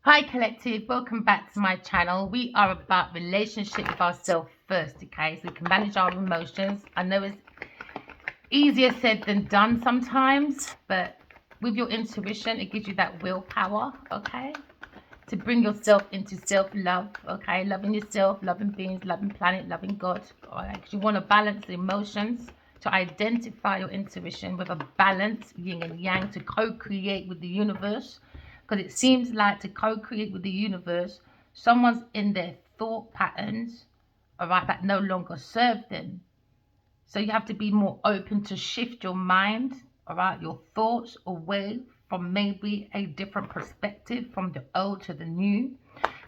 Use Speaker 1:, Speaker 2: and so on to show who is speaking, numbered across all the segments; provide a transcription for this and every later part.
Speaker 1: Hi collective, welcome back to my channel. We are about relationship with ourselves first, okay? So we can manage our emotions. I know it's easier said than done sometimes, but with your intuition, it gives you that willpower, okay? To bring yourself into self-love, okay? Loving yourself, loving beings, loving planet, loving God, all right? Because you want to balance the emotions, to identify your intuition with a balance, yin and yang, to co-create with the universe. Because it seems like to co-create with the universe, someone's in their thought patterns, all right, that no longer serve them. So you have to be more open to shift your mind, all right, your thoughts away from maybe a different perspective from the old to the new.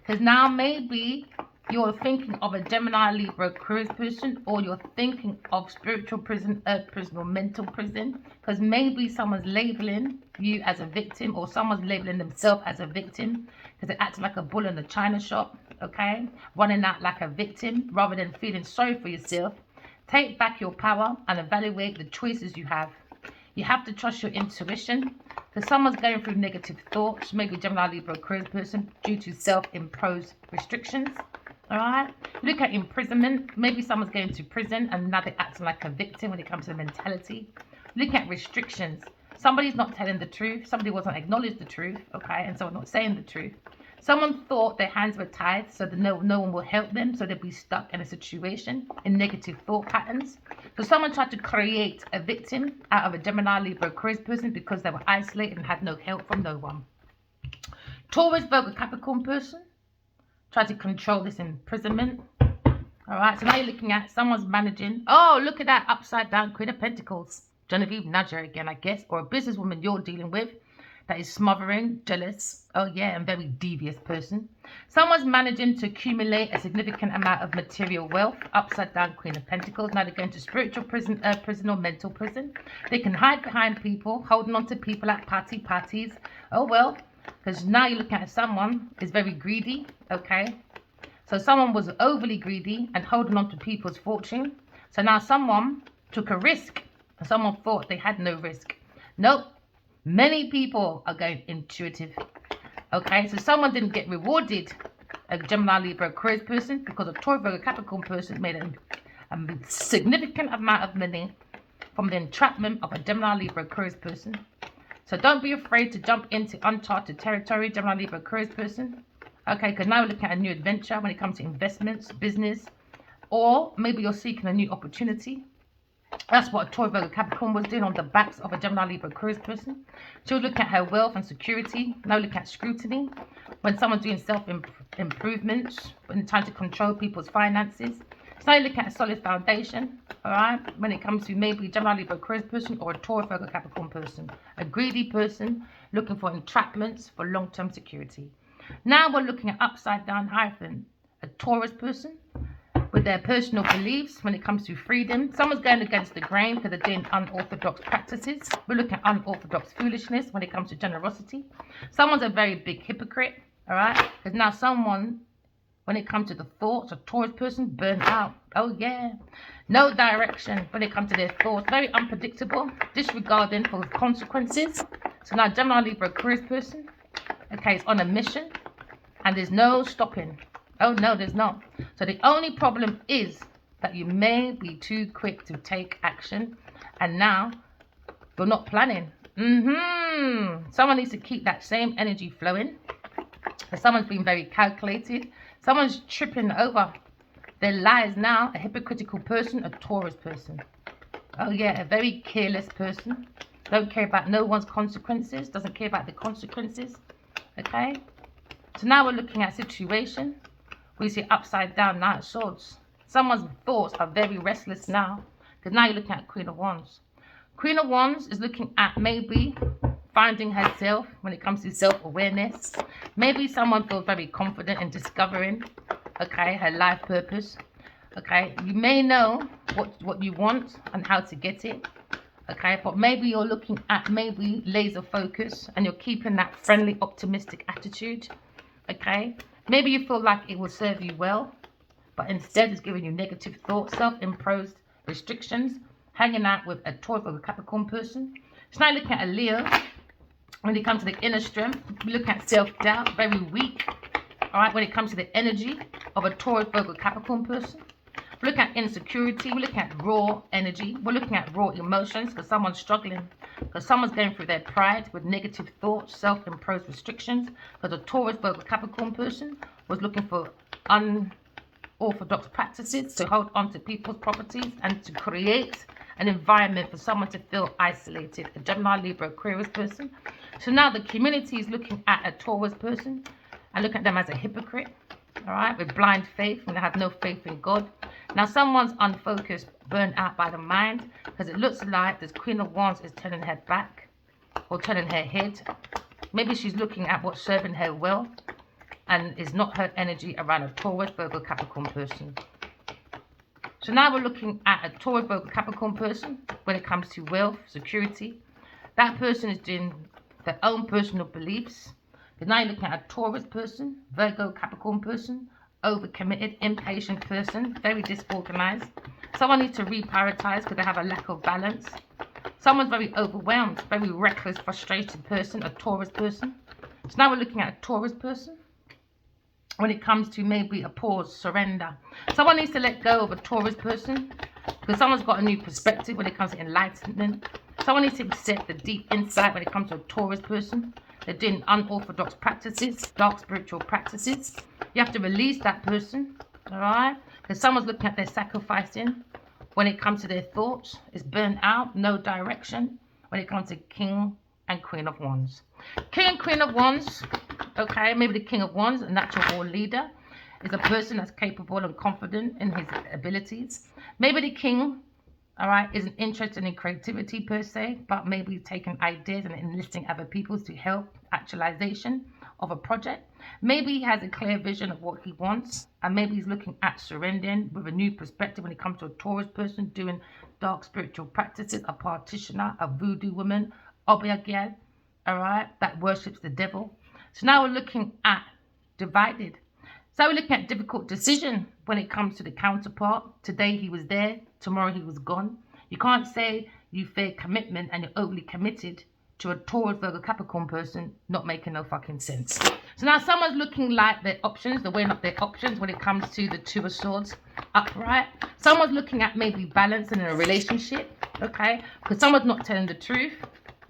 Speaker 1: Because now maybe you're thinking of a Gemini, Libra, Aquarius person, or you're thinking of spiritual prison, earth prison, or mental prison. Because maybe someone's labeling you as a victim, or someone's labeling themselves as a victim because they're acting like a bull in the china shop, okay? Running out like a victim rather than feeling sorry for yourself. Take back your power and evaluate the choices you have. You have to trust your intuition because someone's going through negative thoughts, maybe Gemini, Libra, Aquarius person, due to self-imposed restrictions. All right. Look at imprisonment. Maybe someone's going to prison and now they're acting like a victim when it comes to mentality. Look at restrictions. Somebody's not telling the truth. Somebody wasn't acknowledged the truth. Okay. And so not saying the truth. Someone thought their hands were tied so that no one will help them, so they'll be stuck in a situation in negative thought patterns. So someone tried to create a victim out of a Gemini, Libra, Aquarius person because they were isolated and had no help from no one. Taurus, Virgo, Capricorn person tried to control this imprisonment. All right, so now you're looking at someone's managing. Oh, look at that upside down Queen of Pentacles. Genevieve Nudger again, I guess, or a businesswoman you're dealing with that is smothering, jealous, oh yeah, and very devious person. Someone's managing to accumulate a significant amount of material wealth, upside down Queen of Pentacles. Now they're going to spiritual prison, prison or mental prison. They can hide behind people, holding on to people at parties. Oh well, because now you're looking at someone is very greedy, okay? So someone was overly greedy and holding on to people's fortune. So now someone took a risk and someone thought they had no risk. Nope. Many people are going intuitive. Okay, so someone didn't get rewarded, a Gemini, Libra, Aquarius person, because a Taurus, Virgo, Capricorn person made a significant amount of money from the entrapment of a Gemini, Libra, Aquarius person. So don't be afraid to jump into uncharted territory, Gemini, Libra, Aquarius person. Okay, because now we're looking at a new adventure when it comes to investments, business, or maybe you're seeking a new opportunity. That's what a Taurus, Virgo, Capricorn was doing on the backs of a Gemini, Libra, Aquarius person. She'll look at her wealth and security. Now look at scrutiny. When someone's doing self-improvements, when trying to control people's finances. So now you look at a solid foundation, all right? When it comes to maybe a Gemini, Libra, Aquarius person or a Taurus, Virgo, Capricorn person. A greedy person looking for entrapments for long-term security. Now we're looking at upside down hyphen. A Taurus person with their personal beliefs when it comes to freedom. Someone's going against the grain because they're doing unorthodox practices. We're looking at unorthodox foolishness when it comes to generosity. Someone's a very big hypocrite, all right? Because now someone, when it comes to the thoughts, a Taurus person burnt out. Oh, yeah. No direction when it comes to their thoughts. Very unpredictable, disregarding for consequences. So now Gemini, Libra, Aquarius person, okay, is on a mission and there's no stopping. Oh, no, there's not. So the only problem is that you may be too quick to take action. And now you're not planning. Someone needs to keep that same energy flowing. Someone's been very calculated. Someone's tripping over their lies now. A hypocritical person, a Taurus person. Oh, yeah, a very careless person. Don't care about no one's consequences. Doesn't care about the consequences. Okay? So now we're looking at situation. We see upside down Knight of Swords. Someone's thoughts are very restless now. Because now you're looking at Queen of Wands. Queen of Wands is looking at maybe finding herself when it comes to self-awareness. Maybe someone feels very confident in discovering, okay, her life purpose. Okay, you may know what you want and how to get it. Okay, but maybe you're looking at maybe laser focus and you're keeping that friendly, optimistic attitude. Okay. Maybe you feel like it will serve you well, but instead it's giving you negative thoughts, self-imposed restrictions, hanging out with a Taurus or a Capricorn person. So now looking at a Leo When it comes to the inner strength, we look at self-doubt, very weak. All right, when it comes to the energy of a Taurus, Virgo, Capricorn person. We're looking at insecurity. We're looking at raw energy. We're looking at raw emotions because someone's struggling. Because someone's going through their pride with negative thoughts, self-imposed restrictions. Because a Taurus, Virgo, Capricorn person was looking for unorthodox practices to hold on to people's properties and to create an environment for someone to feel isolated. A Gemini, Libra, Aquarius person. So now the community is looking at a Taurus person and looking at them as a hypocrite. All right, with blind faith, and they have no faith in God. Now, someone's unfocused, burnt out by the mind, because it looks like this Queen of Wands is turning her back or turning her head. Maybe she's looking at what's serving her well and is not her energy around a Taurus, Virgo, Capricorn person. So now we're looking at a Taurus, Virgo, Capricorn person when it comes to wealth, security. That person is doing their own personal beliefs. But now you're looking at a Taurus person, Virgo, Capricorn person, overcommitted, impatient person, very disorganized. Someone needs to reprioritize because they have a lack of balance. Someone's very overwhelmed, very reckless, frustrated person, a Taurus person. So now we're looking at a Taurus person when it comes to maybe a pause, surrender. Someone needs to let go of a Taurus person because someone's got a new perspective when it comes to enlightenment. Someone needs to accept the deep insight when it comes to a Taurus person. They're doing unorthodox practices, dark spiritual practices. You have to release that person, all right? Because someone's looking at their sacrificing when it comes to their thoughts. It's burnt out, no direction when it comes to King and Queen of Wands. King and Queen of Wands, okay, maybe the King of Wands, a natural war leader, is a person that's capable and confident in his abilities. Maybe the King, all right, isn't interested in creativity per se, but maybe taking ideas and enlisting other people to help actualization of a project. Maybe he has a clear vision of what he wants, and maybe he's looking at surrendering with a new perspective when it comes to a Taurus person doing dark spiritual practices, a practitioner, a voodoo woman, obeah, all right, that worships the devil. So now we're looking at divided. So we're looking at difficult decision when it comes to the counterpart. Today he was there, tomorrow he was gone. You can't say you fear commitment and you're overly committed to a Taurus, Virgo, Capricorn person not making no fucking sense. So now someone's looking like their options, they're weighing up their options when it comes to the Two of Swords upright. Someone's looking at maybe balance in a relationship, okay? Because someone's not telling the truth,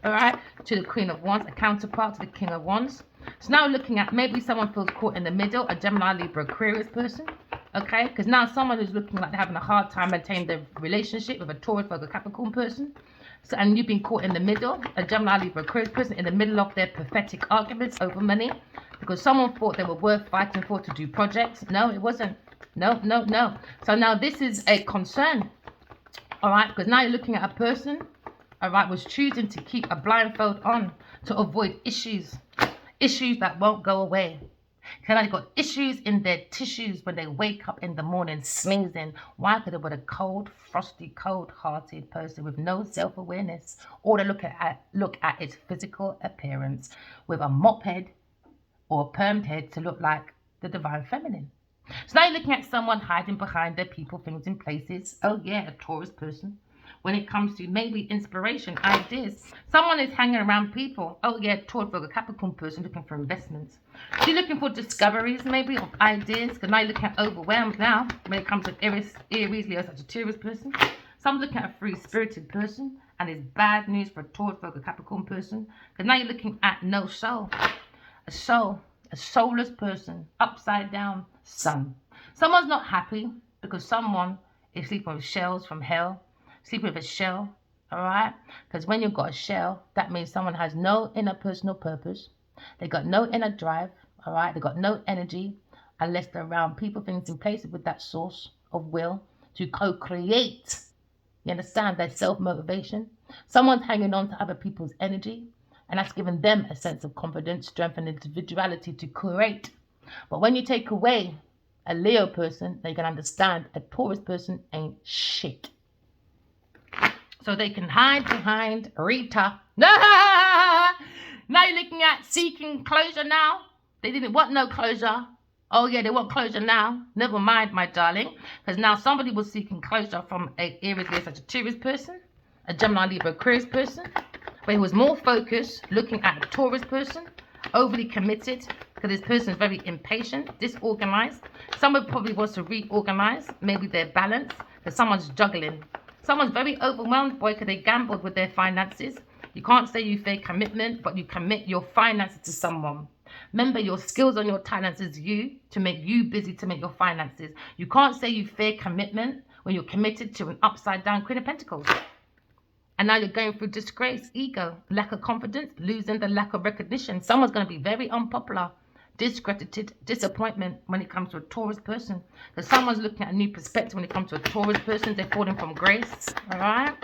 Speaker 1: all right, to the Queen of Wands, a counterpart to the King of Wands. So now looking at maybe someone feels caught in the middle, a Gemini, Libra, Aquarius person, okay? Because now someone is looking like they're having a hard time maintaining their relationship with a Taurus, Virgo, Capricorn person. So, and you've been caught in the middle, a Gemini, Libra, Aquarius person, in the middle of their pathetic arguments over money. Because someone thought they were worth fighting for to do projects. No, it wasn't. No. So now this is a concern, all right? Because now you're looking at a person, all right, was choosing to keep a blindfold on to avoid issues that won't go away. Because they've got issues in their tissues when they wake up in the morning sneezing. Why? Because they were a cold, frosty, cold-hearted person with no self-awareness. All they look at is physical appearance with a mop head or a permed head to look like the divine feminine. So now you're looking at someone hiding behind their people, things, and places. Oh yeah, a Taurus person. When it comes to maybe inspiration, ideas. Someone is hanging around people. Oh yeah, Taurus, Virgo, Capricorn person looking for investments. So you're looking for discoveries maybe of ideas. Because now you're looking at overwhelmed now when it comes to Aries, Leo, Sagittarius person. Someone's looking at a free-spirited person. And it's bad news for a Taurus, Virgo, Capricorn person. Because now you're looking at no soul. A soulless person, upside down sun. Someone's not happy because someone is sleeping with shells from hell. Sleeping with a shell, all right? Because when you've got a shell, that means someone has no inner personal purpose. They got no inner drive, all right? They got no energy unless they're around people, things, in places with that source of will to co-create. You understand? Their self-motivation. Someone's hanging on to other people's energy, and that's giving them a sense of confidence, strength, and individuality to create. But when you take away a Leo person, they can understand a Taurus person ain't shit. So they can hide behind Rita. Now you're looking at seeking closure now. They didn't want no closure. Oh yeah, they want closure now. Never mind, my darling. Because now somebody was seeking closure from a Aries, Leo, Sagittarius person, a Gemini, Libra, Aquarius person, But he was more focused looking at a Taurus person, overly committed, because this person is very impatient, disorganized. Someone probably wants to reorganize, maybe their balance, because someone's juggling. Someone's very overwhelmed, boy, because they gambled with their finances. You can't say you fake commitment, but you commit your finances to someone. Remember, your skills and your talents is you to make you busy to make your finances. You can't say you fake commitment when you're committed to an upside down Queen of Pentacles. And now you're going through disgrace, ego, lack of confidence, losing the lack of recognition. Someone's going to be very unpopular, discredited, disappointment when it comes to a Taurus person. Because someone's looking at a new perspective when it comes to a Taurus person. They're falling from grace, all right?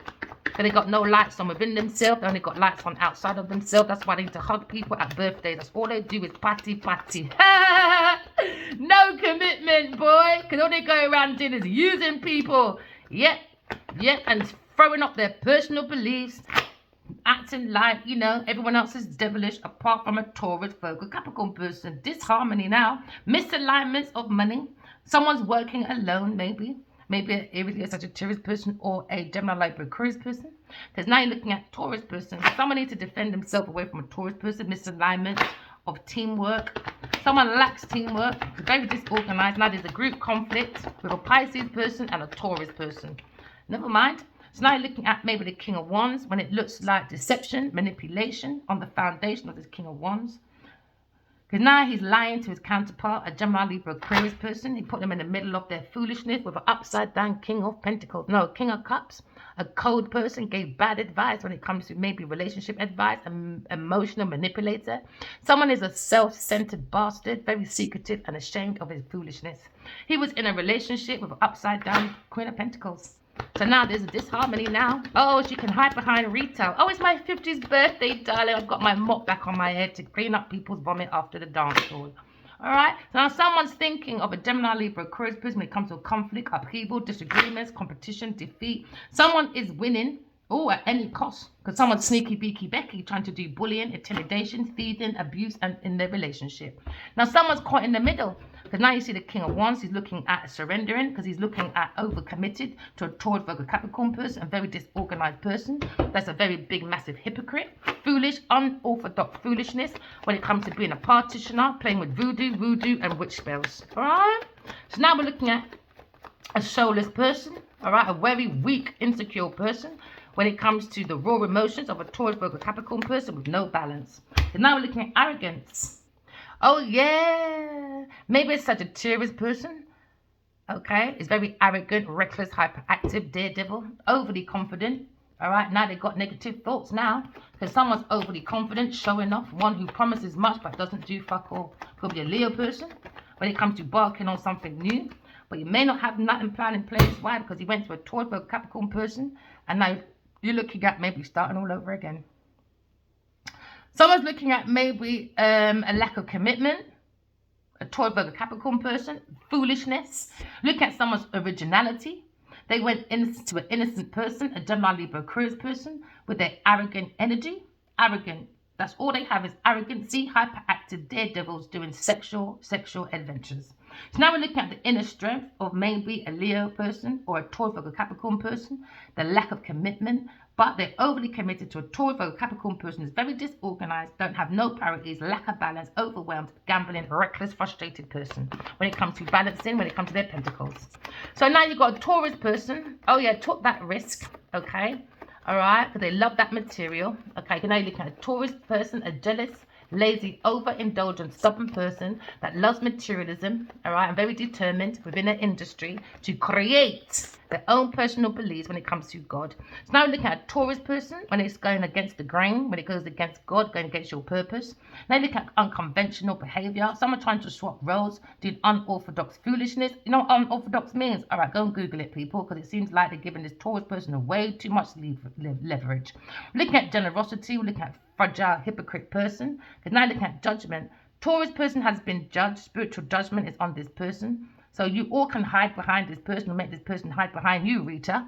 Speaker 1: Because they got no lights on within themselves. They only got lights on outside of themselves. That's why they need to hug people at birthdays. That's all they do is party, party. No commitment, boy. Because all they go around doing is using people. Yep, and throwing up their personal beliefs, acting like, you know, everyone else is devilish apart from a Taurus, Virgo, Capricorn person. Disharmony now. Misalignments of money. Someone's working alone, maybe. Maybe a Sagittarius person or a Gemini, Libra, Aquarius person. Because now you're looking at Taurus person. Someone needs to defend himself away from a Taurus person. Misalignment of teamwork. Someone lacks teamwork. Very disorganized. Now there's a group conflict with a Pisces person and a Taurus person. Never mind. So now you're looking at maybe the King of Wands when it looks like deception, manipulation on the foundation of this King of Wands. Because now he's lying to his counterpart, a Gemini, Libra, Aquarius person. He put them in the middle of their foolishness with an upside down King of Pentacles. No, King of Cups. A cold person gave bad advice when it comes to maybe relationship advice, an emotional manipulator. Someone is a self-centered bastard, very secretive and ashamed of his foolishness. He was in a relationship with an upside down Queen of Pentacles. So now there's a disharmony now. Oh, she can hide behind retail. Oh, it's my 50th birthday, darling. I've got my mop back on my head to clean up people's vomit after the dance hall. All right. So now someone's thinking of a Gemini, Libra, Aquarius person when it comes to conflict, upheaval, disagreements, competition, defeat. Someone is winning. Oh, at any cost. Because someone's sneaky, beaky, Becky trying to do bullying, intimidation, thieving, abuse and in their relationship. Now someone's caught in the middle. Because now you see the King of Wands, he's looking at surrendering, because he's looking at overcommitted to a Taurus, Virgo, Capricorn person, a very disorganized person. That's a very big, massive hypocrite. Foolish, unorthodox foolishness when it comes to being a practitioner, playing with voodoo, and witch spells. All right? So now we're looking at a soulless person, all right? A very weak, insecure person when it comes to the raw emotions of a Taurus, Virgo, Capricorn person with no balance. And now we're looking at arrogance. Oh, yeah. Maybe a Sagittarius person. Okay. It's very arrogant, reckless, hyperactive, daredevil, overly confident. All right. Now they've got negative thoughts now. Because someone's overly confident, showing off. One who promises much but doesn't do fuck all. Could be a Leo person when it comes to barking on something new. But you may not have nothing planned in place. Why? Because he went to a Taurus, Virgo, Capricorn person. And now you're looking at maybe starting all over again. Someone's looking at maybe a lack of commitment, a Taurus, Virgo, Capricorn person, foolishness. Look at someone's originality. They went to an innocent person, a Gemini, Libra, Aquarius person with their arrogant energy. Arrogant. That's all they have is arrogancy, hyperactive daredevils doing sexual adventures. So now we're looking at the inner strength of maybe a Leo person or a Taurus, Virgo, Capricorn person, the lack of commitment, but they're overly committed to a Taurus, Virgo, Capricorn person who's very disorganized, don't have no priorities, lack of balance, overwhelmed, gambling, reckless, frustrated person when it comes to balancing, when it comes to their pentacles. So now you've got a Taurus person. Oh yeah, took that risk, okay? All right, because they love that material. Okay, now you're looking at a Taurus person, a jealous, lazy, overindulgent, stubborn person that loves materialism, all right, and very determined within their industry to create their own personal beliefs when it comes to God. So now we're looking at a Taurus person when it's going against the grain, when it goes against God, going against your purpose. Now you look at unconventional behavior, someone trying to swap roles, doing unorthodox foolishness. You know what unorthodox means? All right, go and Google it, people, because it seems like they're giving this Taurus person way too much leverage. We're looking at generosity, we're looking at fragile hypocrite person, because now looking at judgment. Taurus person has been judged. Spiritual judgment is on this person. So you all can hide behind this person or make this person hide behind you, Rita.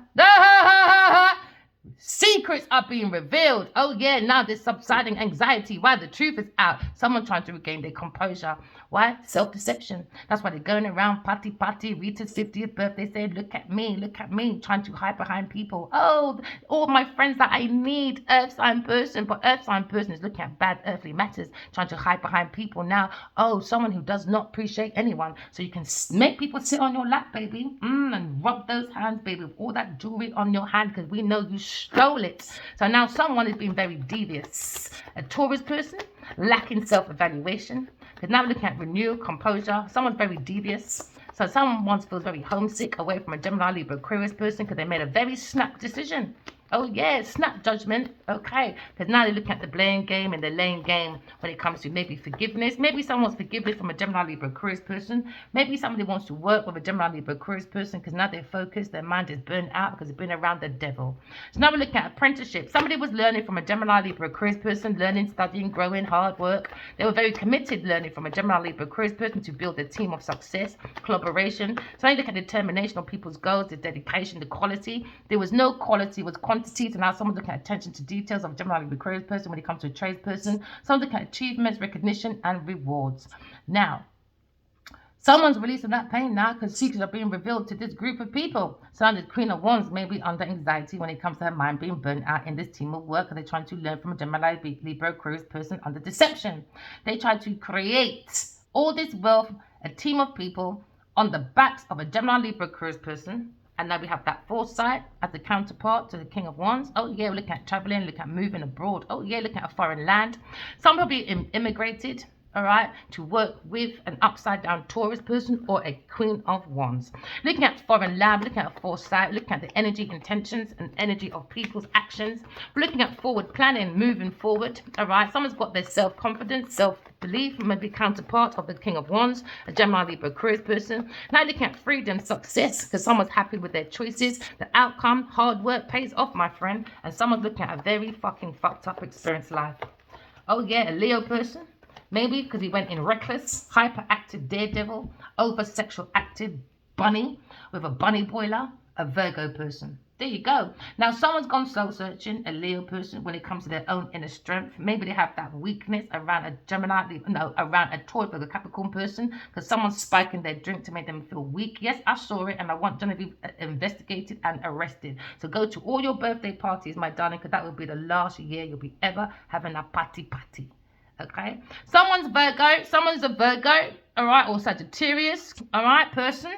Speaker 1: Secrets are being revealed. Oh yeah, now there's subsiding anxiety. Why? The truth is out. Someone trying to regain their composure. Why? Self-deception. That's why they're going around party. Rita's 50th birthday saying, look at me, trying to hide behind people. Oh, all my friends that I need, earth sign person. But earth sign person is looking at bad earthly matters, trying to hide behind people now. Oh, someone who does not appreciate anyone. So you can make people sit on your lap, baby, and rub those hands, baby, with all that jewelry on your hand, because we know you stole it. So now someone is being very devious. A Taurus person lacking self-evaluation. Because now we're looking at renewal, composure. Someone's very devious. So someone once feels very homesick away from a Gemini, Libra, Aquarius person because they made a very snap decision. Oh yeah, snap judgment. Okay, because now they're looking at the blame game and the lane game when it comes to maybe forgiveness. Maybe someone wants forgiveness from a Gemini, Libra, Aquarius person. Maybe somebody wants to work with a Gemini, Libra, Aquarius person because now they're focused, their mind is burnt out because they've been around the devil. So now we're looking at apprenticeship. Somebody was learning from a Gemini, Libra, Aquarius person, learning, studying, growing, hard work. They were very committed learning from a Gemini, Libra, Aquarius person to build a team of success, collaboration. So now you look at determination of people's goals, the dedication, the quality. There was no quality, it was quantity. So now someone's looking at attention to details of Gemini, Libra, Aquarius person when it comes to a tradesperson. Someone's looking at achievements, recognition, and rewards. Now, someone's releasing that pain now because secrets are being revealed to this group of people. So the Queen of Wands may be under anxiety when it comes to her mind being burnt out in this team of work, and they're trying to learn from a Gemini, Libra, Aquarius person under deception. They try to create all this wealth, a team of people on the backs of a Gemini, Libra, Aquarius person. And now we have that foresight as the counterpart to the King of Wands. Oh yeah, we're looking at traveling, looking at moving abroad. Oh yeah, looking at a foreign land. Some will be immigrated, all right, to work with an upside down Taurus person or a Queen of Wands. Looking at foreign land, looking at foresight, looking at the energy, intentions, and energy of people's actions. We're looking at forward planning, moving forward, all right. Someone's got their self-confidence, self-belief, maybe counterpart of the King of Wands, a Gemini, Libra, Aquarius person. Now looking at freedom, success, because someone's happy with their choices. The outcome, hard work pays off, my friend. And someone's looking at a very fucking fucked up experience life. Oh yeah, a Leo person. Maybe because he went in reckless, hyperactive daredevil, over sexual active bunny with a bunny boiler, a Virgo person. There you go. Now someone's gone soul searching, a Leo person, when it comes to their own inner strength. Maybe they have that weakness around a Gemini, around a Taurus, a Capricorn person, because someone's spiking their drink to make them feel weak. Yes, I saw it, and I want Genevieve investigated and arrested. So go to all your birthday parties, my darling, because that will be the last year you'll be ever having a party. Okay, someone's a Virgo, all right, or Sagittarius, all right, person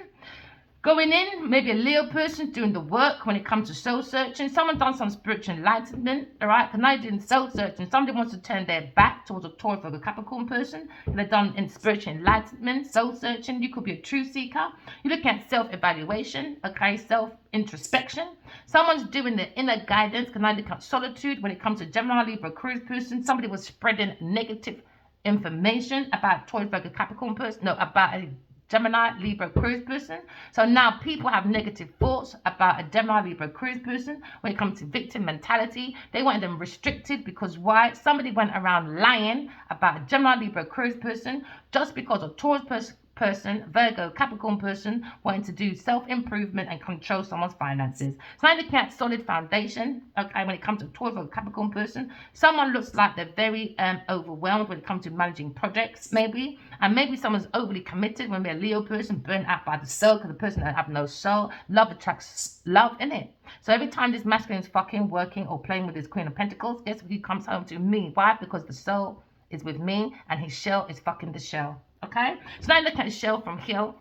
Speaker 1: going in, maybe a Leo person doing the work when it comes to soul searching. Someone done some spiritual enlightenment, all right, because now you're doing soul searching. Somebody wants to turn their back towards a Taurus or a Capricorn person, and they've done in spiritual enlightenment, soul searching. You could be a truth seeker. You're looking at self-evaluation, okay, self-introspection. Someone's doing the inner guidance, because now you look at solitude when it comes to Gemini, Libra, Aquarius person. Somebody was spreading negative information about Taurus, Virgo, Capricorn person, no, about a Gemini, Libra, Aquarius person. So now people have negative thoughts about a Gemini, Libra, Aquarius person when it comes to victim mentality. They want them restricted because why? Somebody went around lying about a Gemini, Libra, Aquarius person just because a Taurus person, Virgo, Capricorn person wanting to do self-improvement and control someone's finances. So now looking at solid foundation, okay, when it comes to Taurus or Capricorn person, someone looks like they're very overwhelmed when it comes to managing projects, maybe, and maybe someone's overly committed when they're a Leo person, burnt out by the soul because the person that have no soul. Love attracts love, innit? So every time this masculine is fucking, working, or playing with his Queen of Pentacles, guess what? He comes home to me. Why? Because the soul is with me and his shell is fucking the shell. Okay, so now look at shell from hell,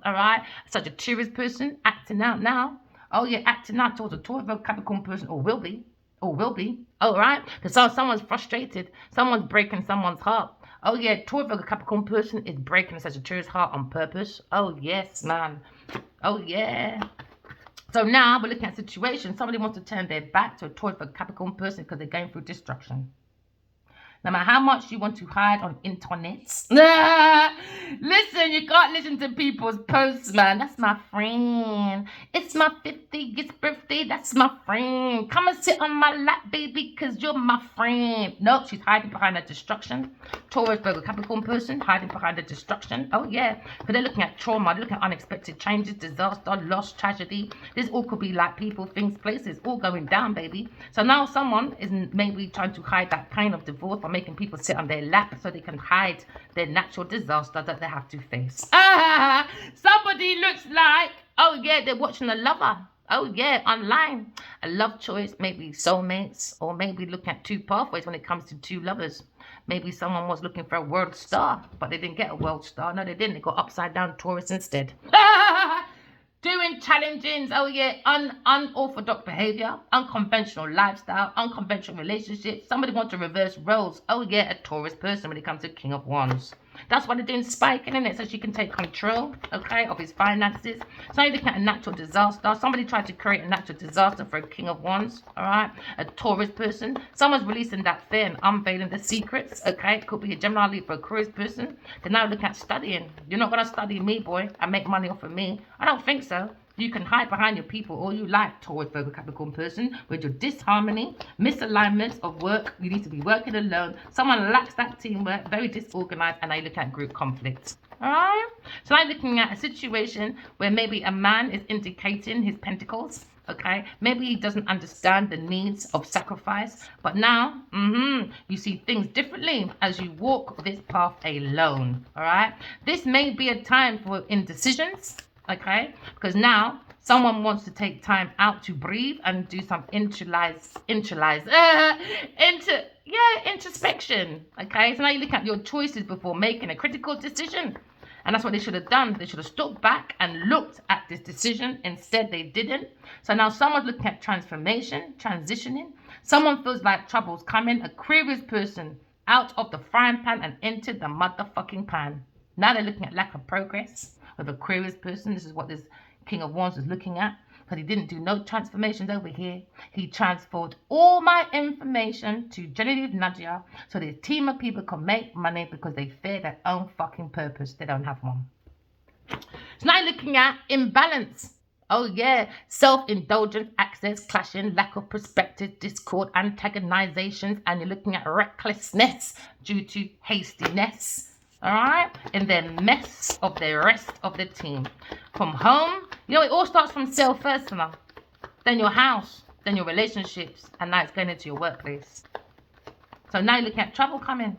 Speaker 1: all right? Such a Taurus person acting out now. Oh yeah, acting out towards a Taurus, Capricorn person, or will be, all right? Because someone's frustrated, someone's breaking someone's heart. Oh yeah, Taurus, Capricorn person is breaking such a Taurus heart on purpose. Oh yes, man. Oh yeah. So now we're looking at a situation. Somebody wants to turn their back to a Taurus, Capricorn person because they're going through destruction. No matter how much you want to hide on internet. Listen, you can't listen to people's posts, man. That's my friend. It's my 50th birthday. That's my friend. Come and sit on my lap, baby, because you're my friend. Nope, she's hiding behind her destruction. Taurus, Virgo, Capricorn person hiding behind the destruction. Oh, yeah. Because they're looking at trauma. They're looking at unexpected changes, disaster, loss, tragedy. This all could be like people, things, places, all going down, baby. So now someone is maybe trying to hide that pain of divorce by making people sit on their lap so they can hide their natural disaster that they have to face. Somebody looks like, oh, yeah, they're watching a lover. Oh, yeah, online. A love choice, maybe soulmates, or maybe looking at two pathways when it comes to two lovers. Maybe someone was looking for a world star, but they didn't get a world star. No, they didn't. They got upside down Taurus instead. Doing challenging, oh yeah, unorthodox behavior, unconventional lifestyle, unconventional relationships. Somebody wants to reverse roles. Oh yeah, a Taurus person when it comes to King of Wands. That's why they're doing spiking in it, so she can take control, okay, of his finances. So you're looking at a natural disaster. Somebody tried to create a natural disaster for a King of Wands, all right? A Taurus person. Someone's releasing that fear and unveiling the secrets, okay? Could be a Gemini lead for a Aquarius person. They're now looking at studying. You're not going to study me, boy, and make money off of me. I don't think so. You can hide behind your people all you like, Taurus, Virgo, Capricorn person, with your disharmony, misalignments of work. You need to be working alone. Someone lacks that teamwork, very disorganized, and I look at group conflicts. All right? So I'm looking at a situation where maybe a man is indicating his pentacles. Okay, maybe he doesn't understand the needs of sacrifice, but now you see things differently as you walk this path alone. All right, this may be a time for indecisions. Okay, because now someone wants to take time out to breathe and do some introspection. Okay, so now you look at your choices before making a critical decision. And that's what they should have done. They should have stood back and looked at this decision. Instead, they didn't. So now someone's looking at transformation, transitioning. Someone feels like trouble's coming. Aquarius person out of the frying pan and into the motherfucking pan. Now they're looking at lack of progress with Aquarius person. This is what this King of Wands is looking at. Because he didn't do no transformations over here. He transferred all my information to Genevieve Nadia so this team of people can make money because they fear their own fucking purpose. They don't have one. So now you're looking at imbalance. Oh yeah, self-indulgence, access, clashing, lack of perspective, discord, antagonizations, and you're looking at recklessness due to hastiness. All right, in their mess of the rest of the team. From home, you know, it all starts from self first, then your house, then your relationships, and now it's going into your workplace. So now you're looking at trouble coming.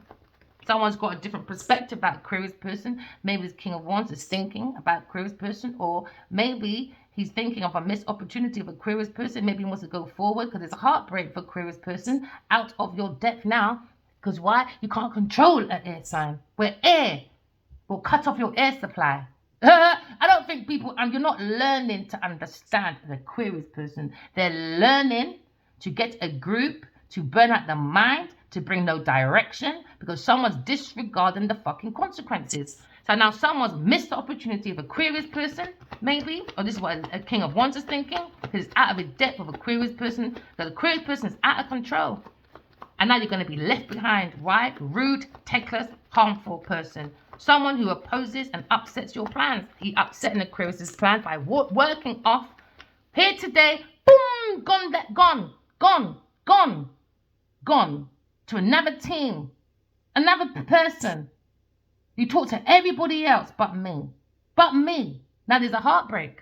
Speaker 1: Someone's got a different perspective about Aquarius person. Maybe the King of Wands is thinking about Aquarius person, or maybe he's thinking of a missed opportunity of Aquarius person. Maybe he wants to go forward because there's a heartbreak for Aquarius person out of your depth now. Because why? You can't control an air sign. Where air will cut off your air supply. I don't think people, and you're not learning to understand an Aquarius person. They're learning to get a group, to burn out the mind, to bring no direction, because someone's disregarding the fucking consequences. So now someone's missed the opportunity of Aquarius person, maybe, or this is what a King of Wands is thinking, because it's out of his depth of Aquarius person. The Aquarius person is out of control. And now you're going to be left behind. Why? Rude, tactless, harmful person. Someone who opposes and upsets your plans. He upsetting Aquarius' plan by working off. Here today, boom, gone to another team, another person. You talk to everybody else but me. Now there's a heartbreak.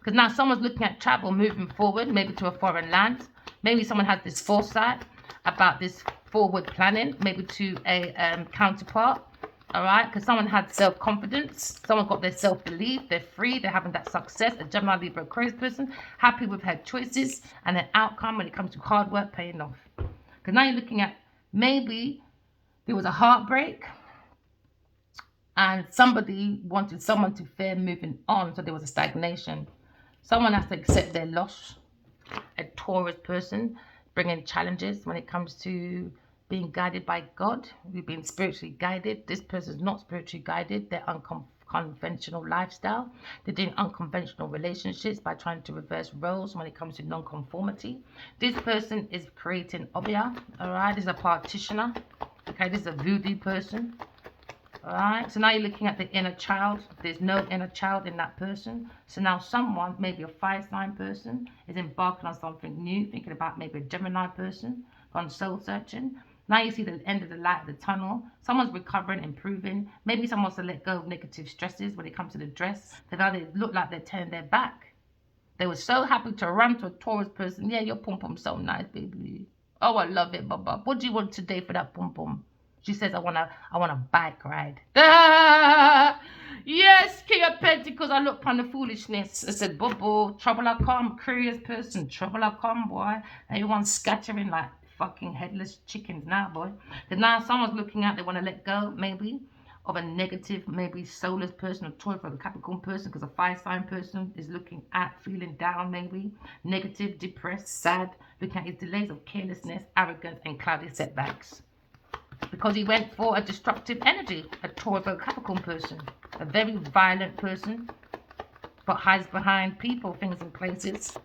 Speaker 1: Because now someone's looking at travel moving forward, maybe to a foreign land. Maybe someone has this foresight about this forward planning, maybe to a counterpart, all right? Because someone had self-confidence, someone got their self-belief, they're free, they're having that success. A Gemini, Libra, Aquarius person, happy with her choices and their outcome when it comes to hard work paying off. Because now you're looking at maybe there was a heartbreak and somebody wanted someone to fear moving on, so there was a stagnation. Someone has to accept their loss. A Taurus person, bringing challenges when it comes to being guided by God. We've been spiritually guided. This person's not spiritually guided. They're unconventional lifestyle. They're doing unconventional relationships by trying to reverse roles when it comes to non-conformity. This person is creating obia, all right? This is a practitioner, Okay, this is a voodoo person. Alright, so now you're looking at the inner child. There's no inner child in that person. So now someone, maybe a fire sign person, is embarking on something new, thinking about maybe a Gemini person, gone soul searching. Now you see the end of the light of the tunnel. Someone's recovering, improving. Maybe someone wants to let go of negative stresses when it comes to the dress. Because now they look like they're turning their back. They were so happy to run to a Taurus person. Yeah, your pom-pom's so nice, baby. Oh, I love it, Baba. What do you want today for that pom-pom? She says, I want a bike ride. Ah, yes, King of Pentacles. I looked upon the foolishness. I said, Bobo, trouble I come. Curious person, trouble I come, boy. Everyone's scattering like fucking headless chickens now, boy. Because now someone's looking out, they want to let go, maybe, of a negative, maybe soulless person, a Taurus or a Capricorn person, because a fire sign person is looking at, feeling down, maybe, negative, depressed, sad, looking at his delays of carelessness, arrogance, and cloudy setbacks. Because he went for a destructive energy, a Taurus or Capricorn person, a very violent person, but hides behind people, things, and places.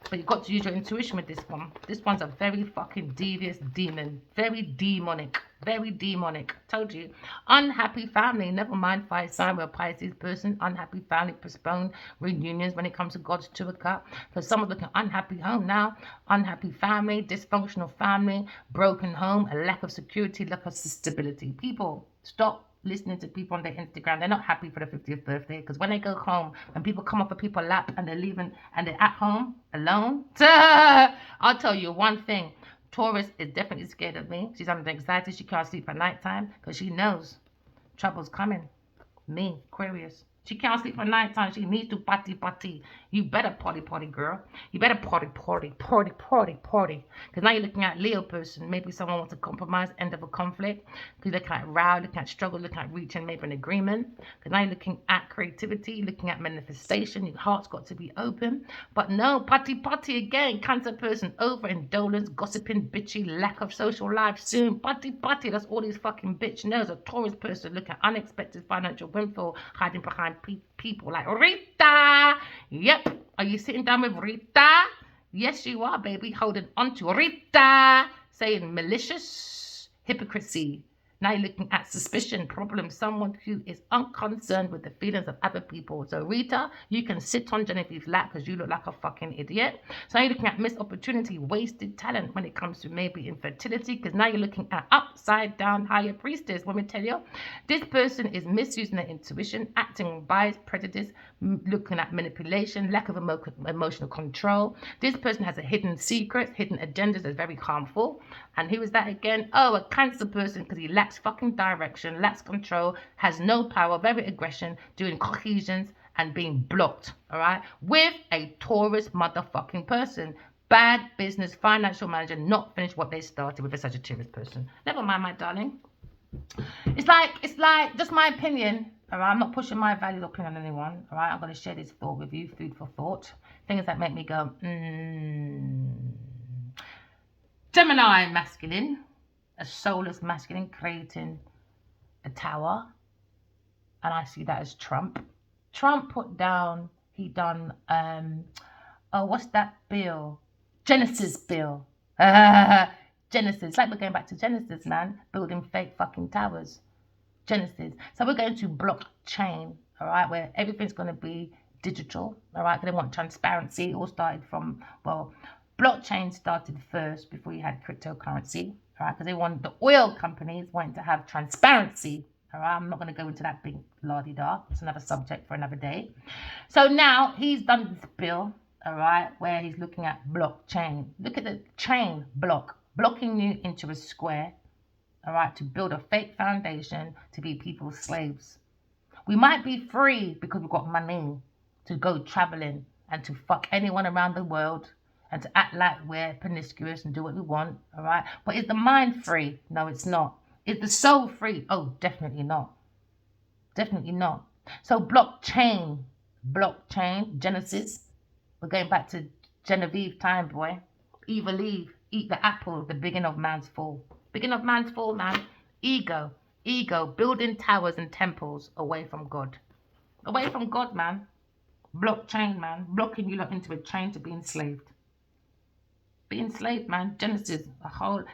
Speaker 1: But you've got to use your intuition with this one. This one's a very fucking devious demon, very demonic, very demonic. Told you. Unhappy family, never mind fire sign, we're a Pisces person. Unhappy family, postponed reunions when it comes to God's Two of Cups. Because someone's looking unhappy home now, unhappy family, dysfunctional family, broken home, a lack of security, lack of stability. People, stop listening to people on their Instagram. They're not happy for their 50th birthday, because when they go home and people come off of people's lap and they're leaving and they're at home alone, I'll tell you one thing. Taurus is definitely scared of me. She's under anxiety. She can't sleep at night time because she knows trouble's coming. Me, Aquarius. She can't sleep at night time. She needs to party. You better party, girl. You better party. Because now you're looking at Leo person. Maybe someone wants to compromise, end of a conflict. Because you're looking at row, looking at struggle, looking at reaching maybe an agreement. Because now you're looking at creativity, looking at manifestation. Your heart's got to be open. But no, party again. Cancer person, overindulgence, gossiping, bitchy, lack of social life soon. Party. That's all these fucking bitch knows. A Taurus person, look at unexpected financial windfall, hiding behind people like Rita. Yep. Are you sitting down with Rita? Yes, you are, baby. Holding on to Rita. Saying malicious hypocrisy. Now you're looking at suspicion, problem, someone who is unconcerned with the feelings of other people. So Rita, you can sit on Genevieve's lap because you look like a fucking idiot. So now you're looking at missed opportunity, wasted talent when it comes to maybe infertility, because now you're looking at upside down higher priestess. Let me tell you, this person is misusing their intuition, acting on bias, prejudice, looking at manipulation, lack of emotional control. This person has a hidden secret, hidden agendas that's very harmful. And who is that again? Oh, a Cancer person, because he lacks fucking direction, lacks control, has no power, very aggression, doing cohesions and being blocked, all right? With a Taurus motherfucking person. Bad business, financial manager, not finished what they started with a Sagittarius person. Never mind, my darling. It's like, just my opinion, all right? I'm not pushing my valued opinion on anyone, all right? I'm going to share this thought with you, food for thought. Things that make me go, Gemini masculine, a soulless masculine creating a tower. And I see that as Trump. Trump put down, he done, what's that bill? Genesis bill. Genesis, like we're going back to Genesis, man. Building fake fucking towers. Genesis. So we're going to blockchain, all right, where everything's going to be digital, all right? Because they want transparency. It all started from, well, blockchain started first before you had cryptocurrency, all right? Because they want, the oil companies wanting to have transparency, all right? I'm not going to go into that big la-di-da. It's another subject for another day. So now he's done this bill, all right, where he's looking at blockchain. Look at the chain block, blocking you into a square, all right, to build a fake foundation to be people's slaves. We might be free because we've got money to go traveling and to fuck anyone around the world and to act like we're promiscuous and do what we want, all right? But is the mind free? No, it's not. Is the soul free? Oh, definitely not. Definitely not. So blockchain, Genesis. We're going back to Genevieve time, boy. Evil Eve, eat the apple, the beginning of man's fall. Beginning of man's fall, man. Ego, building towers and temples away from God. Away from God, man. Blockchain, man. Blocking you lot into a chain to be enslaved. Be enslaved, man. Genesis,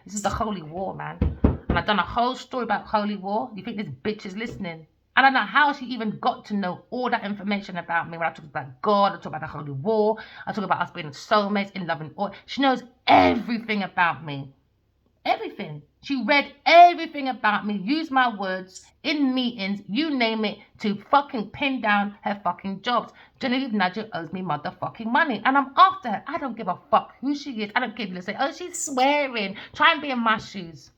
Speaker 1: this is the holy war, man. And I've done a whole story about holy war. You think this bitch is listening? I don't know how she even got to know all that information about me. When I talk about God, I talk about the holy war, I talk about us being soulmates, in love and all. She knows everything about me. Everything. She read everything about me, used my words in meetings, you name it, to fucking pin down her fucking jobs. Genevieve Nnaji owes me motherfucking money, and I'm after her. I don't give a fuck who she is. I don't care if you say, oh, she's swearing. Try and be in my shoes.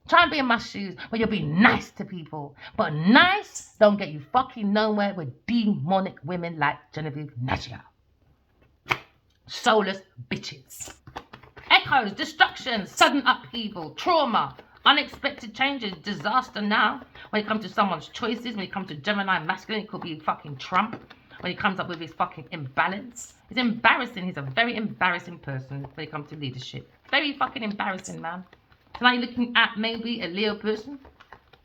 Speaker 1: Try and be in my shoes where you'll be nice to people. But nice don't get you fucking nowhere with demonic women like Genevieve Nnaji. Soulless bitches. Echoes, destruction, sudden upheaval, trauma, unexpected changes, disaster now. When it comes to someone's choices, when it comes to Gemini masculine, it could be fucking Trump. When he comes up with his fucking imbalance. It's embarrassing. He's a very embarrassing person when it comes to leadership. Very fucking embarrassing, man. So now you're looking at maybe a Leo person,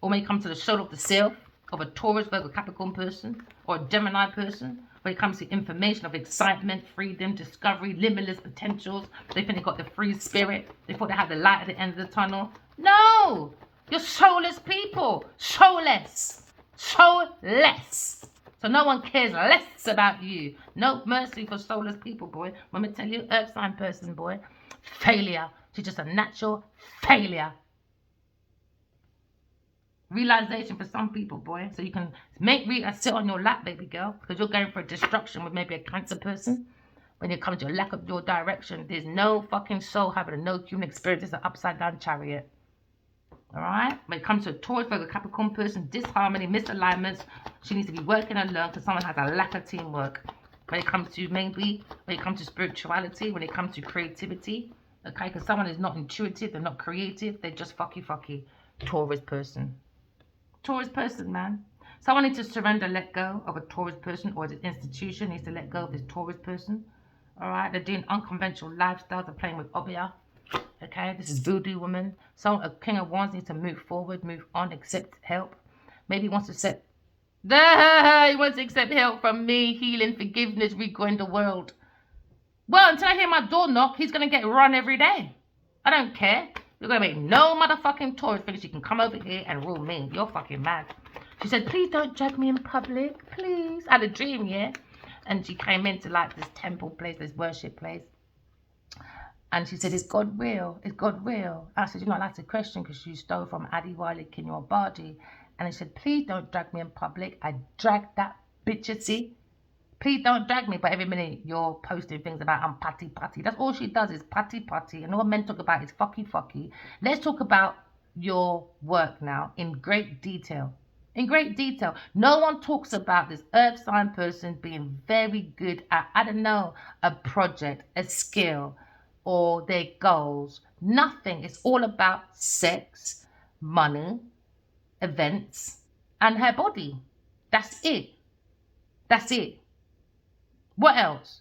Speaker 1: or when it comes to the soul of the self, of a Taurus, Virgo, Capricorn person, or a Gemini person. When it comes to information of excitement, freedom, discovery, limitless potentials. They think they got the free spirit. They thought they had the light at the end of the tunnel. No! You're soulless people. Soulless. Soulless. So no one cares less about you. No mercy for soulless people, boy. Let me tell you, earth sign person, boy. Failure. She's just a natural failure. Realization for some people, boy. So you can make sit on your lap, baby girl, because you're going for a destruction with maybe a Cancer person. When it comes to a lack of your direction, there's no fucking soul having no human experience. It's an upside down chariot. All right. When it comes to a Taurus, Virgo, Capricorn person, disharmony, misalignments, she needs to be working and learn because someone has a lack of teamwork. When it comes to spirituality, when it comes to creativity, okay, because someone is not intuitive, they're not creative, they're just fucky. Taurus person. Taurus person, man. Someone needs to surrender, let go of a Taurus person, or the institution needs to let go of this Taurus person. All right, they're doing unconventional lifestyles, they're playing with Obia. Okay, this is voodoo woman. So a King of Wands needs to move forward, move on, accept help. Maybe he wants to accept help from me, healing, forgiveness, regrowing the world. Well, until I hear my door knock, he's going to get run every day. I don't care. You're going to make no motherfucking Taurus think she can come over here and rule me. You're fucking mad. She said, please don't drag me in public. Please. I had a dream, yeah? And she came into like this temple place, this worship place. And she said, is God real? Is God real? I said, you're not allowed to question because you stole from Adiwale in your body. And she said, please don't drag me in public. I dragged that bitch, see? Please don't drag me, but every minute you're posting things about I'm patty. That's all she does is patty. And all men talk about is fucky. Let's talk about your work now in great detail. No one talks about this earth sign person being very good at, I don't know, a project, a skill, or their goals. Nothing. It's all about sex, money, events, and her body. That's it. What else?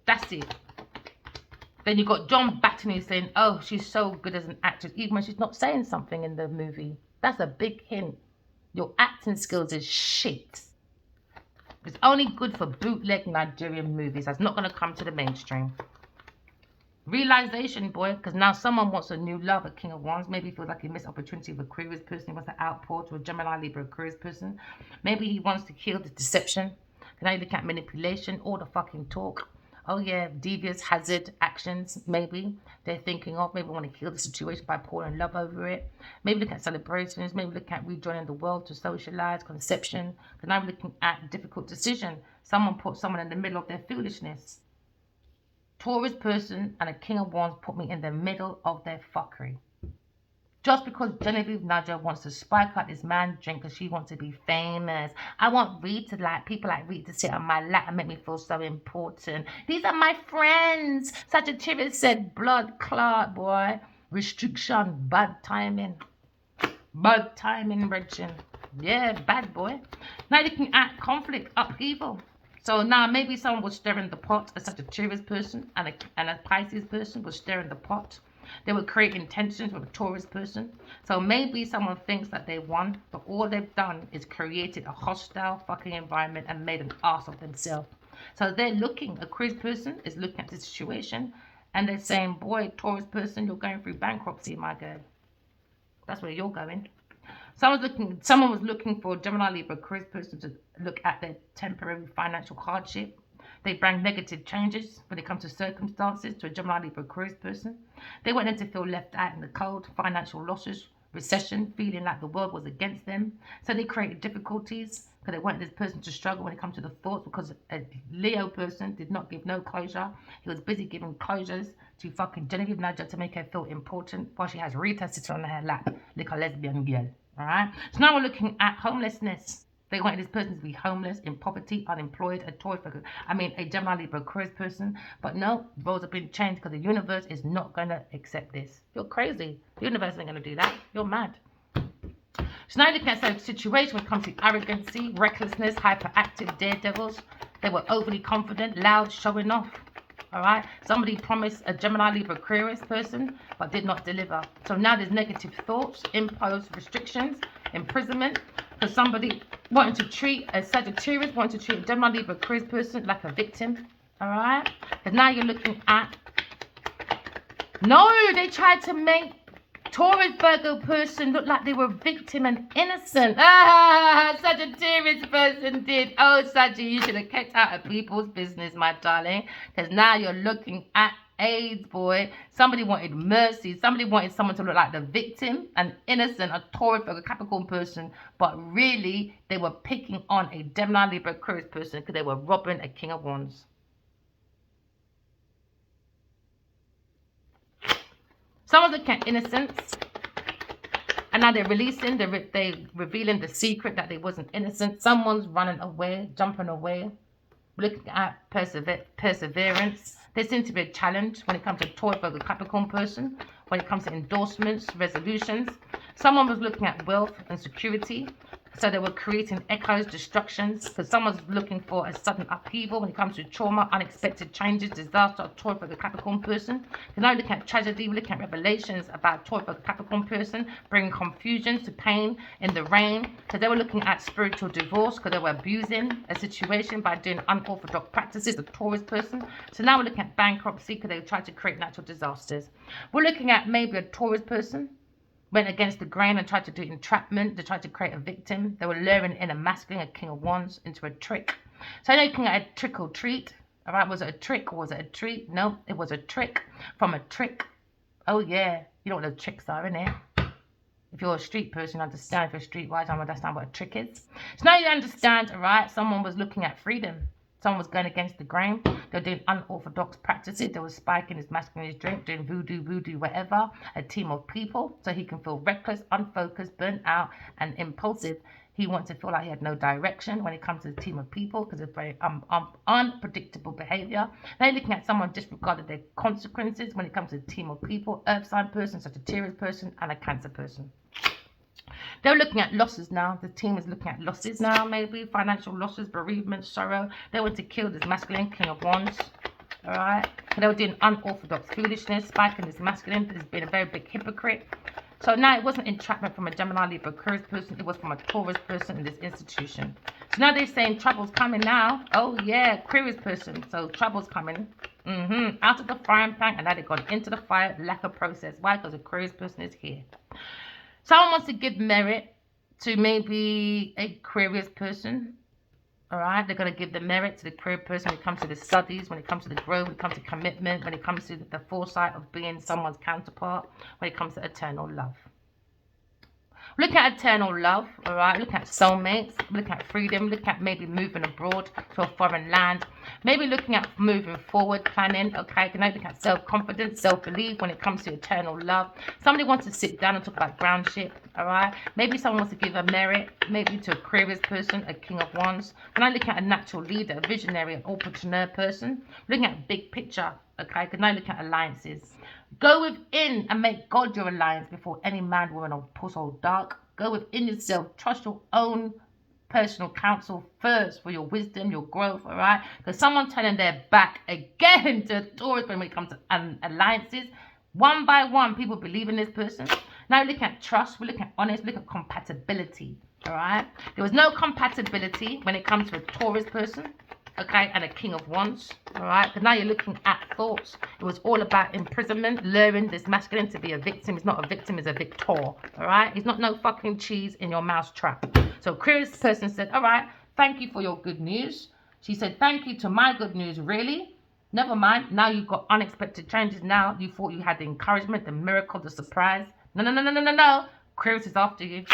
Speaker 1: That's it. Then you got John Batten saying, oh, she's so good as an actress, even when she's not saying something in the movie. That's a big hint. Your acting skills is shit. It's only good for bootleg Nigerian movies. That's not going to come to the mainstream. Realization, boy, because now someone wants a new love, a King of Wands. Maybe he feels like he missed opportunity with Aquarius person. He wants to outpour to a Gemini, Libra, Aquarius person. Maybe he wants to kill this deception. Now you look at manipulation, all the fucking talk. Oh yeah, devious hazard actions, maybe they're thinking of. Maybe want to kill the situation by pouring love over it. Maybe look at celebrations. Maybe look at rejoining the world to socialize, conception. Because now we're looking at difficult decision. Someone put someone in the middle of their foolishness. Taurus person and a King of Wands put me in the middle of their fuckery. Just because Genevieve Nnaji wants to spike up this man's drink because she wants to be famous. I want people like Reed to sit on my lap and make me feel so important. These are my friends. Sagittarius said, blood clot, boy. Restriction, bad timing. Bridging. Yeah, bad boy. Now looking at conflict, upheaval. So now maybe someone was stirring the pot. A Sagittarius person and a Pisces person was stirring the pot. They would create intentions with a Taurus person. So maybe someone thinks that they won, but all they've done is created a hostile fucking environment and made an ass of themselves. So they're looking, Aquarius person is looking at the situation And they're saying, boy, Taurus person, you're going through bankruptcy, my girl. That's where you're going. Someone was looking for a Gemini, Libra, Aquarius person to look at their temporary financial hardship. They bring negative changes when it comes to circumstances to a Gemini, Libra, Aquarius person. They want them to feel left out in the cold, financial losses, recession, feeling like the world was against them. So they created difficulties because they wanted this person to struggle when it comes to the thoughts, because a Leo person did not give no closure. He was busy giving closures to fucking Genevieve Nadja to make her feel important while she has Rita sitting on her lap like a lesbian girl. Alright? So now we're looking at homelessness. They wanted this person to be homeless, in poverty, unemployed, a Gemini, Libra, Aquarius person. But no, roles have been changed because the universe is not going to accept this. You're crazy. The universe isn't going to do that. You're mad. So now looking at some situation when it comes to arrogancy, recklessness, hyperactive daredevils. They were overly confident, loud, showing off. Alright? Somebody promised a Gemini, Libra, Aquarius person, but did not deliver. So now there's negative thoughts, imposed restrictions, imprisonment. For somebody wanting to treat a Sagittarius, wanting to treat a Gemini, Libra, Aquarius person like a victim. Alright? Because now you're looking at... No, they tried to make Taurus, Virgo person look like they were victim and innocent. Sagittarius person did. Oh, Sagittarius, you should have kept out of people's business, my darling. Because now you're looking at AIDS, boy. Somebody wanted mercy. Somebody wanted someone to look like the victim, an innocent, a Taurus, a Capricorn person. But really, they were picking on a Gemini, Libra, Aquarius person because they were robbing a King of Wands. Someone's looking at innocence. And now they're releasing, they're revealing the secret that they wasn't innocent. Someone's running away, jumping away. Looking at perseverance. There seems to be a challenge when it comes to Taurus, Virgo, Capricorn person. When it comes to endorsements, resolutions. Someone was looking at wealth and security. So they were creating echoes, destructions. Because someone's looking for a sudden upheaval when it comes to trauma, unexpected changes, disaster, a Taurus, Virgo, Capricorn person. We're now looking at tragedy. We're looking at revelations about Taurus, Virgo, Capricorn person. Bringing confusion to pain in the rain. Because they were looking at spiritual divorce. Because they were abusing a situation by doing unorthodox practices, a Taurus person. So now we're looking at bankruptcy because they tried to create natural disasters. We're looking at maybe a Taurus person went against the grain and tried to do entrapment. They tried to create a victim. They were luring in a masculine, a King of Wands, into a trick. So they're looking at a trick or treat. All right, was it a trick or was it a treat? No, it was a trick from a trick. Oh yeah, you know what the tricks are, innit? If you're a street person, you understand. If you're streetwise, I understand what a trick is. So now you understand, all right? Someone was looking at freedom. Someone was going against the grain. They were doing unorthodox practices. They were spiking his masculine drink, doing voodoo, whatever. A team of people, so he can feel reckless, unfocused, burnt out, and impulsive. He wants to feel like he had no direction when it comes to the team of people because of very unpredictable behavior. They're looking at someone disregarded their consequences when it comes to the team of people. Earth sign person, Sagittarius person, and a Cancer person. They're looking at losses now. The team is looking at losses now, maybe. Financial losses, bereavement, sorrow. They want to kill this masculine King of Wands. Alright? They were doing unorthodox foolishness, spiking this masculine. He's been a very big hypocrite. So now it wasn't entrapment from a Gemini, Libra, Aquarius person. It was from a Taurus person in this institution. So now they're saying trouble's coming now. Oh yeah, Aquarius person. So trouble's coming. Out of the frying pan, and now they've gone into the fire. Lack of process. Why? Because Aquarius person is here. Someone wants to give merit to maybe a Aquarius person. All right, they're going to give the merit to the Aquarius person when it comes to the studies, when it comes to the growth, when it comes to commitment, when it comes to the foresight of being someone's counterpart, when it comes to eternal love. Look at eternal love, all right? Look at soulmates. Look at freedom. Look at maybe moving abroad to a foreign land. Maybe looking at moving forward, planning, okay? Can I look at self-confidence, self-belief when it comes to eternal love? Somebody wants to sit down and talk about groundship, all right? Maybe someone wants to give a merit, maybe to a Aquarius person, a King of Wands. Can I look at a natural leader, a visionary, an entrepreneur person? Looking at big picture, okay? Can I look at alliances? Go within and make God your alliance before any man, woman, or puss or dark. Go within yourself. Trust your own personal counsel first for your wisdom, your growth, all right? Because someone's turning their back again to Taurus when it comes to alliances. One by one, people believe in this person. Now we look at trust. We look at honest. We look at compatibility, all right? There was no compatibility when it comes to a Taurus person. okay, and a King of Wands, all right? Because now you're looking at thoughts. It was all about imprisonment, luring this masculine to be a victim. He's not a victim, he's a victor, all right? He's not no fucking cheese in your mouse trap. So Aquarius person said, all right, thank you for your good news. She said, thank you to my good news, really? Never mind, now you've got unexpected changes now. You thought you had the encouragement, the miracle, the surprise. No. Aquarius is after you.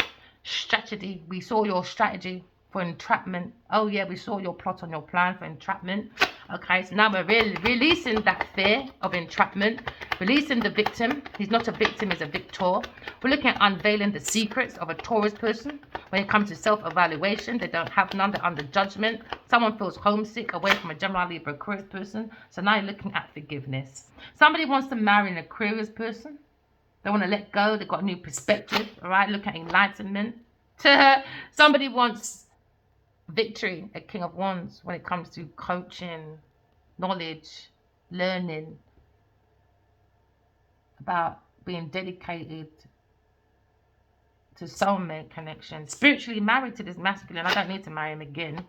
Speaker 1: Strategy, we saw your strategy for entrapment. Oh yeah, we saw your plot on your plan for entrapment. Okay, so now we're releasing that fear of entrapment, releasing the victim. He's not a victim, he's a victor. We're looking at unveiling the secrets of a Taurus person. When it comes to self-evaluation, they don't have none, they're under judgment. Someone feels homesick away from a Gemini, Libra, Aquarius person. So now you're looking at forgiveness. Somebody wants to marry an Aquarius person. They want to let go, they've got a new perspective, all right? Look at enlightenment. Somebody wants victory, a King of Wands, when it comes to coaching, knowledge, learning, about being dedicated to soulmate connection. Spiritually married to this masculine. I don't need to marry him again.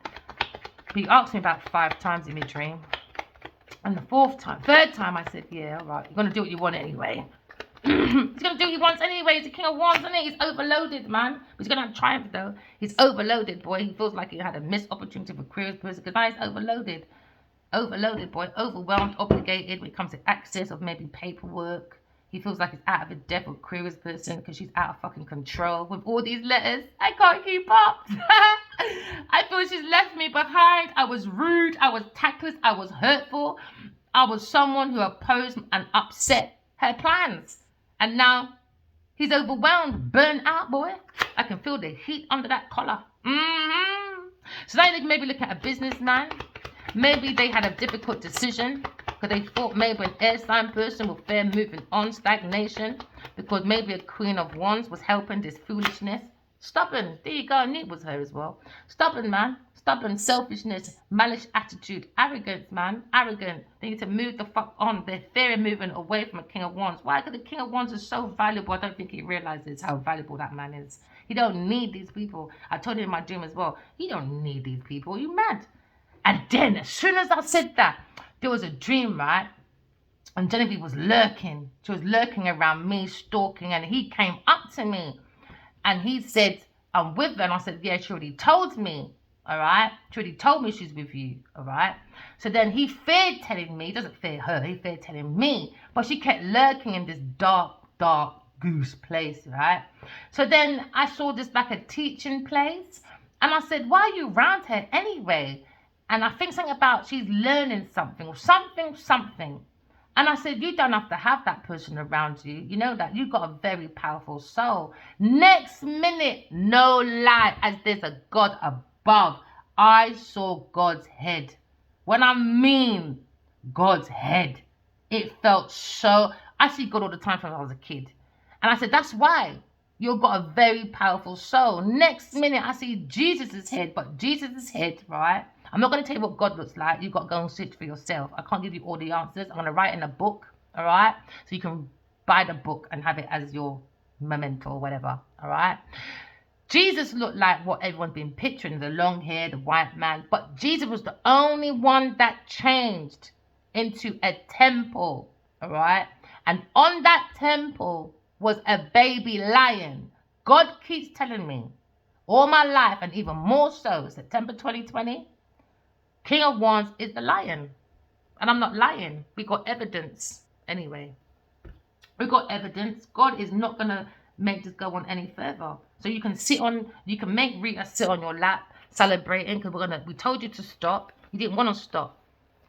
Speaker 1: But he asked me about 5 times in my dream. And the third time I said, yeah, all right, you're going to do what you want anyway. He's going to do what he wants anyway. He's the King of Wands, isn't he? He's overloaded, man. He's going to have triumph, though. He's overloaded, boy. He feels like he had a missed opportunity for Aquarius person because now he's overloaded. Overloaded, boy. Overwhelmed, obligated when it comes to access of maybe paperwork. He feels like he's out of a depth with Aquarius person because she's out of fucking control with all these letters. I can't keep up. I feel she's left me behind. I was rude. I was tactless. I was hurtful. I was someone who opposed and upset her plans. And now he's overwhelmed, burnt out, boy. I can feel the heat under that collar. So now they maybe look at a businessman. Maybe they had a difficult decision because they thought maybe an air sign person will fear moving on, stagnation, because maybe a Queen of Wands was helping this foolishness. Stubborn. There you go. I knew it was her as well. Stubborn, man. Stubborn, selfishness, malice attitude, arrogance, man. Arrogant. They need to move the fuck on. They're fearing moving away from a King of Wands. Why? Because the King of Wands is so valuable. I don't think he realizes how valuable that man is. He don't need these people. I told him in my dream as well. You don't need these people. You mad? And then, as soon as I said that, there was a dream, right? And Genevieve was lurking. She was lurking around me, stalking, and he came up to me. And he said, I'm with her. And I said, yeah, she already told me. All right. She already told me she's with you. All right. So then he feared telling me. He doesn't fear her. He feared telling me. But she kept lurking in this dark goose place. Right. So then I saw this like a teaching place. And I said, why are you around her anyway? And I think something about she's learning something or something. And I said, you don't have to have that person around you. You know that you've got a very powerful soul. Next minute, no lie, as there's a God above, I saw God's head. When I mean God's head, it felt so... I see God all the time from when I was a kid. And I said, that's why you've got a very powerful soul. Next minute, I see Jesus' head, but Jesus' head, right? I'm not going to tell you what God looks like. You've got to go and search for yourself. I can't give you all the answers. I'm going to write in a book, all right? So you can buy the book and have it as your memento or whatever, all right? Jesus looked like what everyone's been picturing, the long hair, the white man. But Jesus was the only one that changed into a temple, all right? And on that temple was a baby lion. God keeps telling me all my life, and even more so, September 2020, King of Wands is the lion. And I'm not lying. We got evidence. Anyway, we got evidence. God is not going to make this go on any further. So you can you can make Rita sit on your lap, celebrating, because we told you to stop. You didn't want to stop.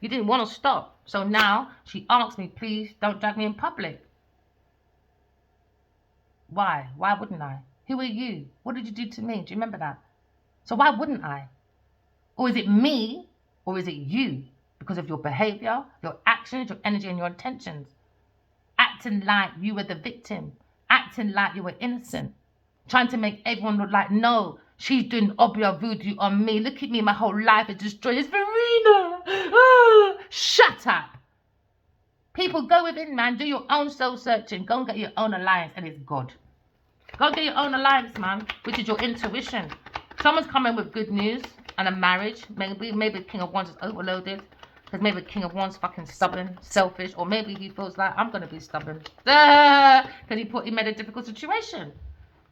Speaker 1: You didn't want to stop. So now she asked me, please don't drag me in public. Why? Why wouldn't I? Who are you? What did you do to me? Do you remember that? So why wouldn't I? Or is it me? Or is it you? Because of your behavior, your actions, your energy, and your intentions. Acting like you were the victim. Acting like you were innocent. Trying to make everyone look like, no, she's doing obia voodoo on me. Look at me, my whole life is destroyed. It's Verena. Oh, shut up. People, go within, man. Do your own soul searching. Go and get your own alliance, and it's God. Go get your own alliance, man, which is your intuition. Someone's coming with good news. and a marriage. Maybe the King of Wands is overloaded. Because maybe the King of Wands fucking stubborn, selfish, or maybe he feels like I'm gonna be stubborn. Because he made a difficult situation.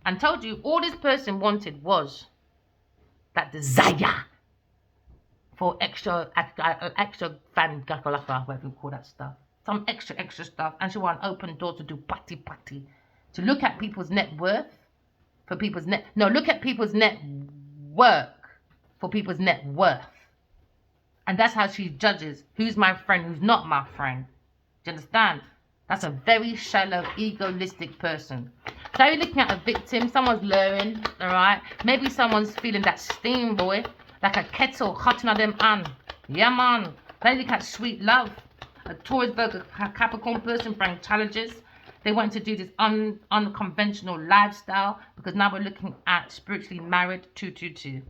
Speaker 1: And told you all this person wanted was that desire for extra fan gakalaka, whatever you call that stuff. Some extra stuff. And she want an open door to do party. To look at people's net worth for people's net. No, look at people's net work for people's net worth. And that's how she judges who's my friend, who's not my friend. Do you understand? That's a very shallow, egoistic person. So you're looking at a victim, someone's luring, alright? Maybe someone's feeling that steam, boy. Like a kettle hotting on them on. Yeah, man. They look at sweet love. A Taurus, Virgo, Capricorn person bring challenges. They want to do this unconventional lifestyle because now we're looking at spiritually married 222.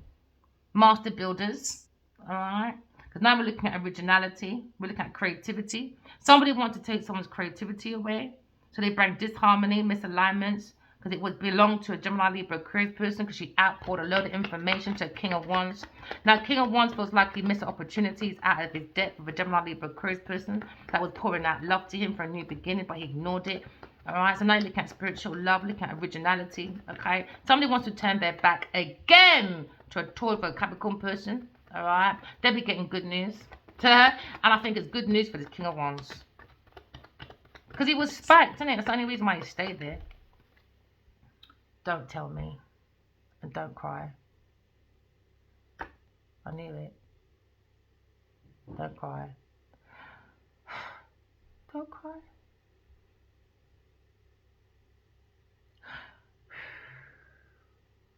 Speaker 1: Master builders, alright? Because now we're looking at originality. We're looking at creativity. Somebody wants to take someone's creativity away. So they bring disharmony, misalignments. Because it would belong to a Gemini, Libra, Aquarius person. Because she outpoured a load of information to a King of Wands. Now, King of Wands feels like he missed opportunities out of his depth with a Gemini, Libra, Aquarius person. That was pouring out love to him for a new beginning. But he ignored it. Alright, so now you're looking at spiritual love. Looking at originality. Okay. Somebody wants to turn their back again to a Taurus, Capricorn person. Alright, they'll be getting good news to her, and I think it's good news for this King of Wands because he was spiked, isn't it? That's the only reason why he stayed there. Don't tell me, and don't cry. I knew it. Don't cry. Don't cry.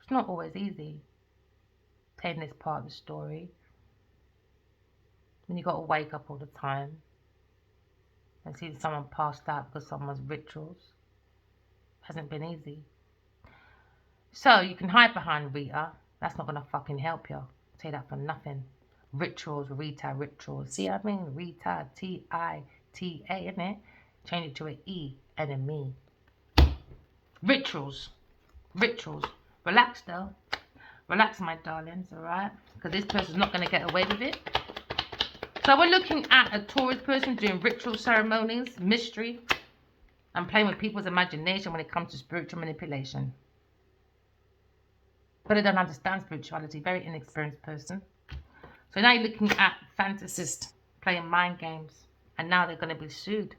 Speaker 1: It's not always easy. Taking this part of the story when you got to wake up all the time and see someone passed out because someone's rituals hasn't been easy. So you can hide behind Rita. That's not gonna fucking help you. I'll say that for nothing. Rituals, Rita, rituals. See what I mean? Rita, T-I-T-A, isn't it? Change it to an E, enemy. Rituals. Relax though. Relax, my darlings, alright? Because this person's not going to get away with it. So we're looking at a Taurus person doing ritual ceremonies, mystery, and playing with people's imagination when it comes to spiritual manipulation. But they don't understand spirituality. Very inexperienced person. So now you're looking at fantasists playing mind games. And now they're going to be sued.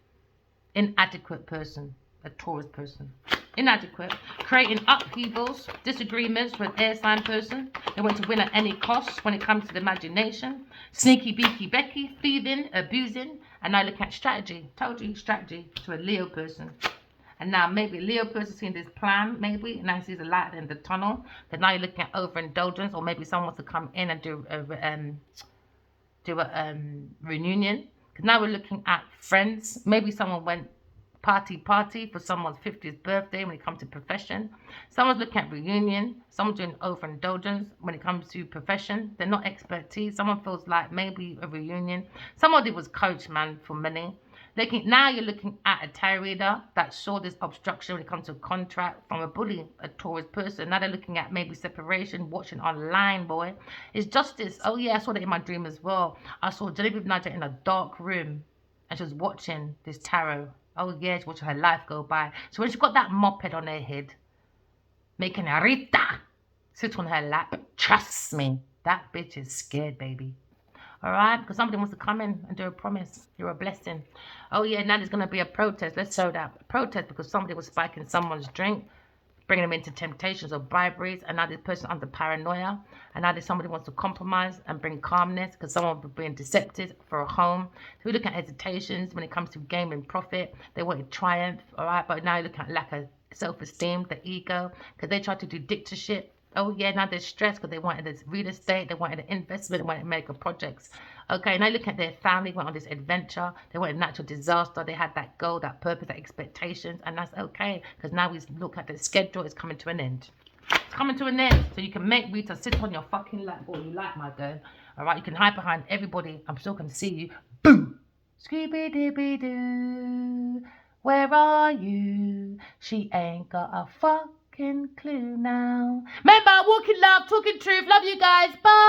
Speaker 1: Inadequate person. A Taurus person. Inadequate, creating upheavals, disagreements with air sign person. They want to win at any cost when it comes to the imagination. Sneaky, beaky, Becky, thieving, abusing, and now look at strategy. Told you, strategy to a Leo person. And now maybe a Leo person seeing this plan, maybe, and now sees a light in the tunnel. Then now you're looking at overindulgence, or maybe someone wants to come in and do a reunion. Because now we're looking at friends. Maybe someone went party for someone's 50th birthday when it comes to profession. Someone's looking at reunion. Someone's doing overindulgence when it comes to profession. They're not expertise. Someone feels like maybe a reunion. Somebody was coach, man, for money. Now you're looking at a tarot reader that saw this obstruction when it comes to a contract from a bully, a Taurus person. Now they're looking at maybe separation, watching online, boy. It's justice. Oh yeah, I saw that in my dream as well. I saw Genevieve Nigel in a dark room and she was watching this tarot. Oh yeah, she's watching her life go by. So when she got that moped on her head, making a Rita sit on her lap, trust me, that bitch is scared, baby. Alright? Because somebody wants to come in and do a promise. You're a blessing. Oh yeah, now there's going to be a protest. Let's show that. Protest because somebody was spiking someone's drink, bringing them into temptations or briberies, and now this person under paranoia, and now there's somebody wants to compromise and bring calmness because someone was being deceptive for a home. So we look at hesitations when it comes to gain and profit. They wanted triumph, all right, but now you look at lack of self-esteem, the ego, because they tried to do dictatorship. Oh yeah, now they're stressed because they wanted this real estate, they wanted an investment, they wanted mega projects. Okay, now look at their family, went on this adventure, they wanted natural disaster, they had that goal, that purpose, that expectations, and that's okay, because now we look at the schedule, it's coming to an end. It's coming to an end, so you can make Rita sit on your fucking lap, boy, you like my girl, alright, you can hide behind everybody, I'm still going to see you, boom, Scooby-Dooby-Doo, where are you, she ain't got a fucking clue now. Remember, walking love, talking truth, love you guys, bye.